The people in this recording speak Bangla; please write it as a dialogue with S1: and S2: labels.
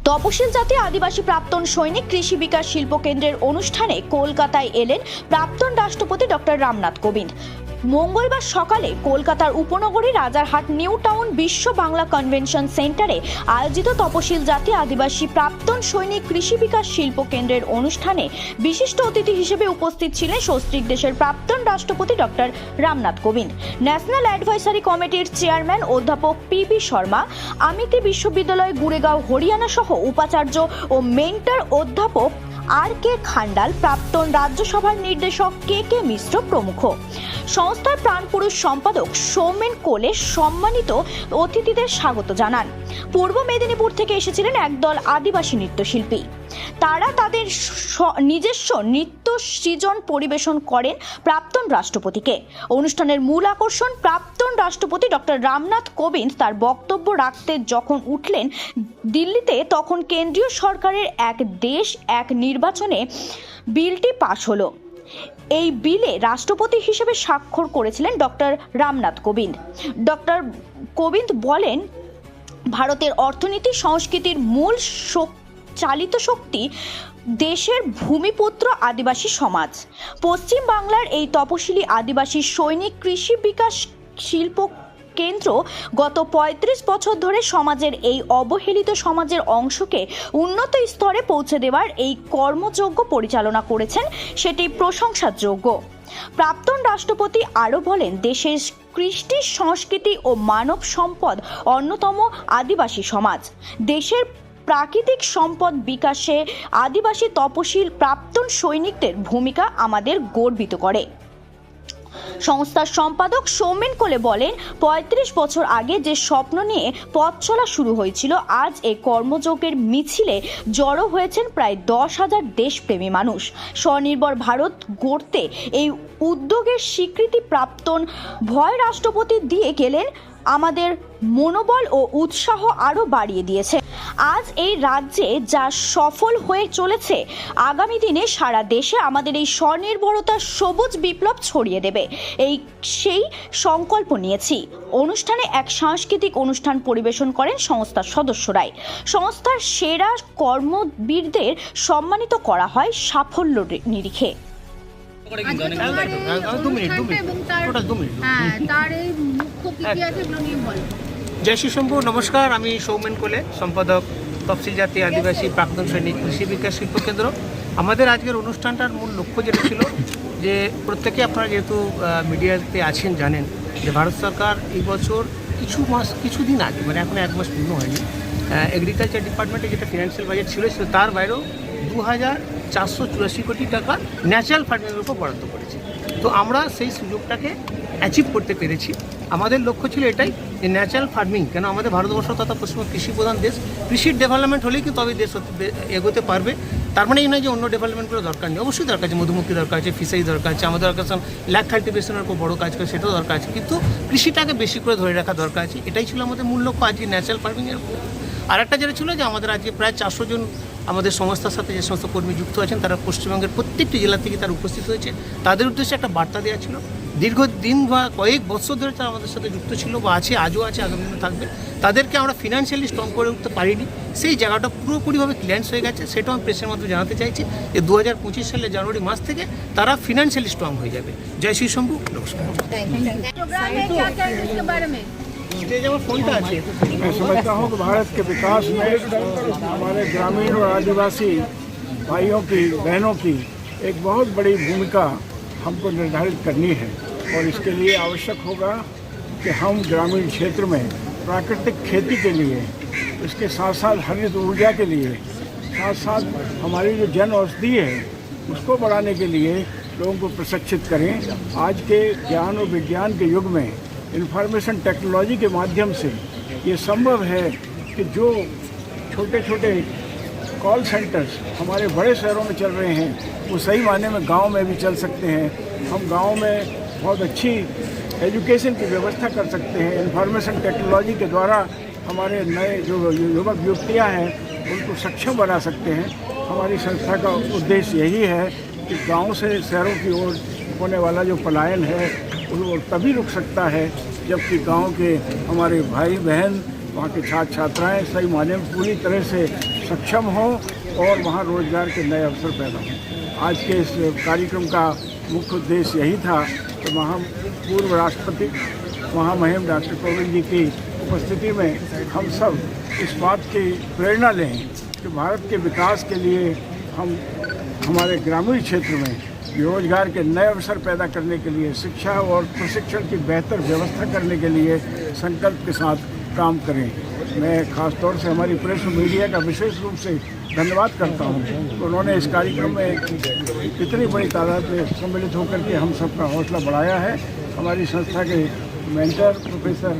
S1: তপশিল জাতি আদিবাসী প্রাক্তন সৈনিক কৃষি বিকাশ শিল্প কেন্দ্রের অনুষ্ঠানে কলকাতায় এলেন প্রাক্তন রাষ্ট্রপতি ডক্টর রামনাথ কোবিন্দ। মঙ্গলবার সকালে কলকাতার উপনগরী রাজারহাট নিউ টাউন বিশ্ব বাংলা কনভেনশন সেন্টারে আয়োজিত তপশিল জাতি আদিবাসী প্রাক্তন সৈনিক কৃষি বিকাশ শিল্প কেন্দ্রের অনুষ্ঠানে বিশিষ্ট অতিথি হিসেবে উপস্থিত ছিলেন সস্ত্রীক দেশের প্রাক্তন রাষ্ট্রপতি doctor Ramnath Kovind, national advisory কমিটির চেয়ারম্যান অধ্যাপক পি.বি. শর্মা, আমিতি বিশ্ববিদ্যালয় গুড়েগাঁও হরিয়ানা সহ উপাচার্য ও মেন্টর অধ্যাপক আর.কে. খান্ডাল, প্রাক্তন রাজ্যসভার নির্দেশক কে.কে. মিশ্র প্রমুখ। সংস্থার প্রাণপুরুষ সম্পাদক সৌমেন কোলে সম্মানিত অতিথিদের স্বাগত জানান। পূর্ব মেদিনীপুর থেকে এসেছিলেন একদল আদিবাসী নৃত্যশিল্পী। তারা তাদের নিজস্ব নৃত্য সৃজন পরিবেশন করেন প্রাক্তন রাষ্ট্রপতিকে। অনুষ্ঠানের মূল আকর্ষণ প্রাক্তন রাষ্ট্রপতি ডক্টর রামনাথ কোবিন্দ তার বক্তব্য রাখতে যখন উঠলেন দিল্লিতে, তখন কেন্দ্রীয় সরকারের এক দেশ এক নির্বাচনে বিলটি পাশ হলো। এই বিলে রাষ্ট্রপতি হিসেবে স্বাক্ষর করেছিলেন ডক্টর রামনাথ কোবিন্দ। ডক্টর কোবিন্দ বলেন, ভারতের অর্থনীতি সংস্কৃতির মূল চালিত শক্তি দেশের ভূমিপুত্র আদিবাসী সমাজ। পশ্চিম বাংলার এই তপশিলি আদিবাসী সৈনিক কৃষি বিকাশ শিল্প কেন্দ্র গত ৩৫ বছর ধরে সমাজের এই অবহেলিত সমাজের অংশকে উন্নত স্তরে পৌঁছে দেওয়ার এই কর্মযজ্ঞ পরিচালনা করেছেন, সেটি প্রশংসার যোগ্য। প্রাক্তন রাষ্ট্রপতি আরও বলেন, দেশের কৃষ্টি সংস্কৃতি ও মানব সম্পদ অন্যতম আদিবাসী সমাজ। দেশের প্রাকৃতিক সম্পদ বিকাশে আদিবাসী তপশিল প্রাক্তন সৈনিকদের ভূমিকা আমাদের গর্বিত করে। সংস্থার সম্পাদক সৌমেন কোলে বলেন, ৩৫ বছর আগে যে স্বপ্ন নিয়ে পথ চলা শুরু হয়েছিল, আজ এই কর্মযজ্ঞের মিছিলে জড়ো হয়েছেন প্রায় ১০,০০০ দেশপ্রেমী মানুষ। স্বনির্ভর ভারত গড়তে এই উদ্যোগের স্বীকৃতি প্রাক্তন ভয় রাষ্ট্রপতি দিয়ে গেলেন আমাদের মনোবল ও উৎসাহ আরও বাড়িয়ে দিয়েছে। আজ এই রাজ্যে যা সফল হয়ে চলেছে, আগামী দিনে সারা দেশে আমাদের এই স্বনির্ভরতার সবুজ বিপ্লব ছড়িয়ে দেবে, সেই সংকল্প নিয়েছি। অনুষ্ঠানে এক সাংস্কৃতিক অনুষ্ঠান পরিবেশন করেন সংস্থার সদস্যরাই। সংস্থার সেরা কর্মবীরদের সম্মানিত করা হয় সাফল্য নিরিখে।
S2: জয় শ্রী শম্ভু, নমস্কার। আমি সৌমেন কোলে, সম্পাদক তফসিল জাতি আদিবাসী প্রাক্তন সৈনিক কৃষি বিকাশ শিল্প কেন্দ্র। আমাদের আজকের অনুষ্ঠানটার মূল লক্ষ্য যেটা ছিল যে প্রত্যেকে আপনারা যেহেতু মিডিয়াতে আছেন জানেন যে ভারত সরকার এই বছর কিছুদিন আগে, মানে এখন 1 মাস পূর্ণ হয়নি, এগ্রিকালচার ডিপার্টমেন্টে যেটা ফিনান্সিয়াল বাজেট ছিল তার বাইরেও ২,৪৮৪ কোটি টাকা ন্যাচারাল ফার্মিংয়ের উপর বরাদ্দ করেছে। তো আমরা সেই সুযোগটাকে অ্যাচিভ করতে পেরেছি। আমাদের লক্ষ্য ছিল এটাই যে ন্যাচারাল ফার্মিং, কেন আমাদের ভারতবর্ষ তথা পশ্চিমবঙ্গ কৃষি প্রধান দেশ, কৃষির ডেভেলপমেন্ট হলেই কি তবে দেশ এগোতে পারবে। তার মানে এই নয় যে অন্য ডেভেলপমেন্টগুলো দরকার নেই, অবশ্যই দরকার আছে, মধুমক্ষী দরকার আছে, ফিশারি দরকার আছে, আমাদের দরকার ল্যাক কাল্টিভেশনের উপর বড়ো কাজ করে সেটাও দরকার আছে, কিন্তু কৃষিটাকে বেশি করে ধরে রাখা দরকার আছে। এটাই ছিল আমাদের মূল লক্ষ্য আজকে ন্যাচারাল ফার্মিংয়ের উপর। আর একটা যেটা ছিল যে আমাদের আজকে প্রায় 400 জন আমাদের সংস্থার সাথে যে সমস্ত কর্মী যুক্ত আছেন, তারা পশ্চিমবঙ্গের প্রত্যেকটি জেলা থেকে তারা উপস্থিত হয়েছে। তাদের উদ্দেশ্যে একটা বার্তা দেওয়া ছিল। দীর্ঘদিন বা কয়েক বছর ধরে তারা আমাদের সাথে যুক্ত ছিল বা আছে, আজও আছে, আগামী দিনে থাকবে। তাদেরকে আমরা ফিনান্সিয়ালি স্ট্রং করে উঠতে পারিনি, সেই জায়গাটা পুরোপুরিভাবে ক্লিয়ারেন্স হয়ে গেছে। সেটাও আমি প্রেসের মাধ্যমে জানাতে চাইছি যে 2025 সালের জানুয়ারি মাস থেকে তারা ফিনান্সিয়ালি স্ট্রং হয়ে যাবে। জয় শ্রী শম্ভু, নমস্কার।
S3: मैं समझता हूँ कि भारत के विकास में हमारे ग्रामीण और आदिवासी भाइयों की, बहनों की एक बहुत बड़ी भूमिका हमको निर्धारित करनी है, और इसके लिए आवश्यक होगा कि हम ग्रामीण क्षेत्र में प्राकृतिक खेती के लिए, इसके साथ साथ हरित ऊर्जा के लिए, साथ साथ हमारी जो जन औषधि है उसको बढ़ाने के लिए लोगों को प्रशिक्षित करें। आज के ज्ञान और विज्ञान के युग में इंफॉर्मेशन टेक्नोलॉजी के माध्यम से ये संभव है कि जो छोटे छोटे कॉल सेंटर्स हमारे बड़े शहरों में चल रहे हैं, वो सही मायने में गांव में भी चल सकते हैं। हम गांव में बहुत अच्छी एजुकेशन की व्यवस्था कर सकते हैं। इंफॉर्मेशन टेक्नोलॉजी के द्वारा हमारे नए जो युवक युवतियाँ हैं उनको सक्षम बना सकते हैं। हमारी संस्था का उद्देश्य यही है कि गाँव से शहरों की ओर होने वाला जो पलायन है वो तभी रुक सकता है जबकि गांव के हमारे भाई बहन, वहाँ के छात्र छात्राएँ सही मायने में पूरी तरह से सक्षम हों और वहाँ रोजगार के नए अवसर पैदा हों। आज के इस कार्यक्रम का मुख्य उद्देश्य यही था कि वहाँ पूर्व राष्ट्रपति महामहिम डॉक्टर कोविंद जी की उपस्थिति में हम सब इस बात की प्रेरणा लें कि भारत के विकास के लिए हम हमारे ग्रामीण क्षेत्र में रोजगार के नए अवसर पैदा करने के लिए, शिक्षा और प्रशिक्षण की बेहतर व्यवस्था करने के लिए संकल्प के साथ काम करें। मैं खास तौर से हमारी प्रेस और मीडिया का विशेष रूप से धन्यवाद करता हूं। उन्होंने इस कार्यक्रम में इतनी बड़ी तादाद में सम्मिलित होकर के हम सबका हौसला बढ़ाया है। हमारी संस्था के मेंटर प्रोफेसर